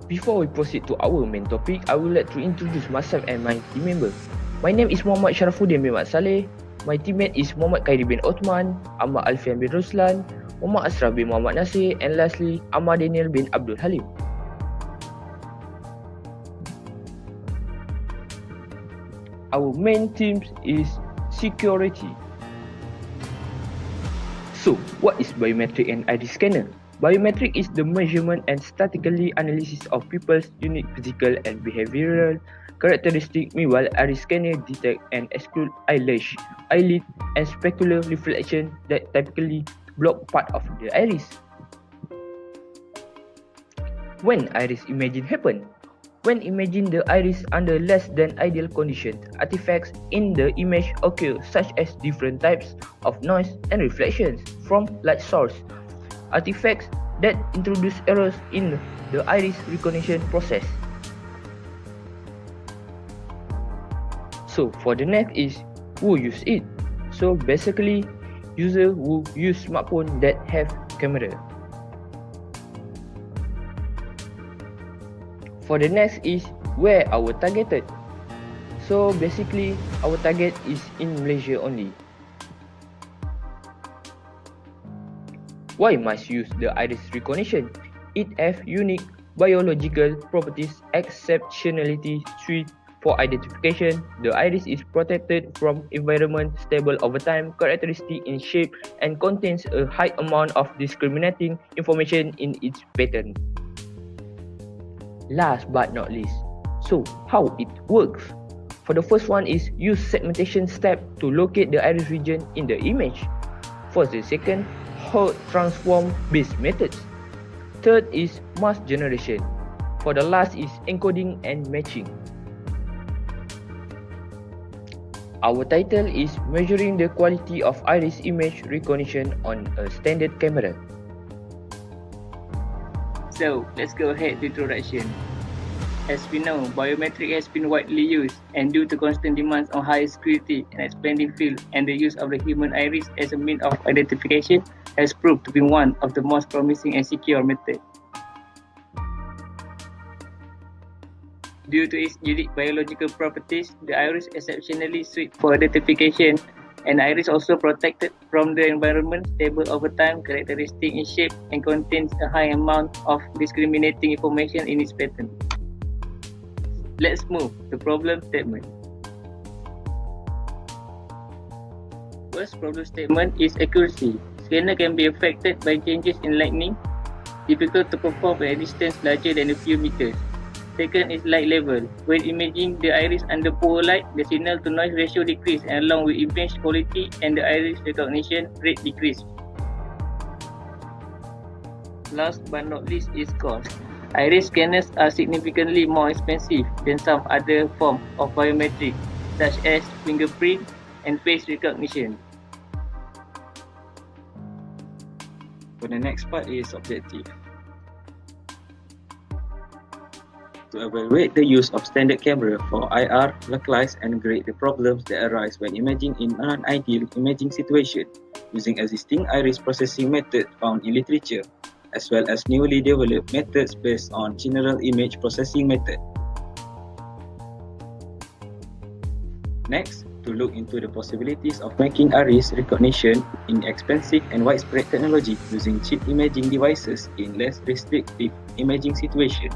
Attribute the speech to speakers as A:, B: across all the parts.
A: Before we proceed to our main topic, I would like to introduce myself and my team member. My name is Muhammad Sharafuddin bin Mat Saleh. My teammate is Muhammad Khairi bin Othman, Ahmad Alfian bin Ruslan, Muhammad Ashraf bin Muhammad Nasir, and lastly, Ahmad Daniel bin Abdul Halim. Our main theme is security. So, what is biometric and ID scanner? Biometric is the measurement and statistical analysis of people's unique physical and behavioral characteristics, meanwhile iris scanner detect and exclude eyelash, eyelid, and specular reflection that typically block part of the iris. When iris imaging happen? When imaging the iris under less than ideal conditions, artifacts in the image occur such as different types of noise and reflections from light source. Artifacts that introduce errors in the iris recognition process. So for the next is who use it. So basically, user who use smartphone that have camera. For the next is where our targeted. So basically, our target is in Malaysia only. Why must use the iris recognition? It has unique biological properties, exceptionality suite for identification. The iris is protected from environment, stable over time, characteristic in shape, and contains a high amount of discriminating information in its pattern. Last but not least, so how it works? For the first one is use segmentation step to locate the iris region in the image. For the second, Hot transform based methods. Third is mask generation. For the last is encoding and matching. Our title is measuring the quality of iris image recognition on a standard camera.
B: So let's go ahead to introduction. As we know, biometric has been widely used, and due to constant demands on high security and expanding field, and the use of the human iris as a means of identification has proved to be one of the most promising and secure methods. Due to its unique biological properties, the iris is exceptionally suited for identification, and iris also protected from the environment, stable over time, characteristic in shape, and contains a high amount of discriminating information in its pattern. Let's move to problem statement. First problem statement is accuracy. Scanner can be affected by changes in lighting, difficult to perform at a distance larger than a few meters. Second is light level. When imaging the iris under poor light, the signal to noise ratio decrease, and along with image quality and the iris recognition rate decrease. Last but not least is cost. Iris scanners are significantly more expensive than some other forms of biometric, such as fingerprint and face recognition.
C: For the next part is objective. To evaluate the use of standard camera for IR, localize and grade the problems that arise when imaging in non-ideal imaging situation using existing iris processing methods found in literature, as well as newly developed methods based on general image processing method. Next, to look into the possibilities of making iris recognition in expensive and widespread technology using cheap imaging devices in less restrictive imaging situation.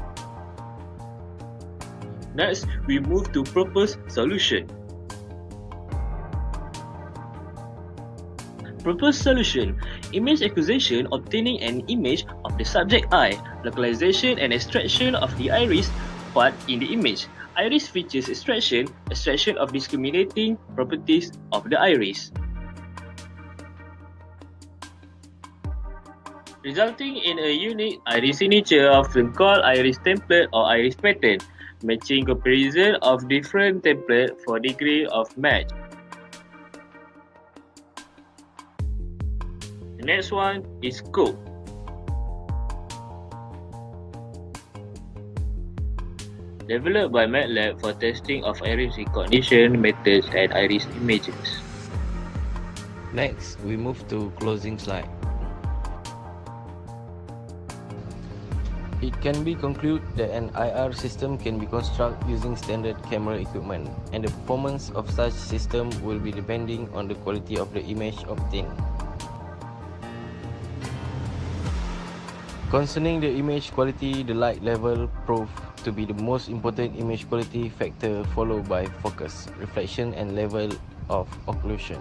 D: Next, we move to proposed solution. Proposed solution: image acquisition, obtaining an image of the subject eye, localization and extraction of the iris part in the image, iris features extraction of discriminating properties of the iris, resulting in a unique iris signature often called iris template or iris pattern, matching comparison of different templates for degree of match. The next one is scope. Developed by MATLAB for testing of iris recognition methods and iris images.
E: Next, we move to closing slide. It can be concluded that an IR system can be constructed using standard camera equipment, and the performance of such system will be depending on the quality of the image obtained. Concerning the image quality, the light level proved to be the most important image quality factor, followed by focus, reflection and level of occlusion.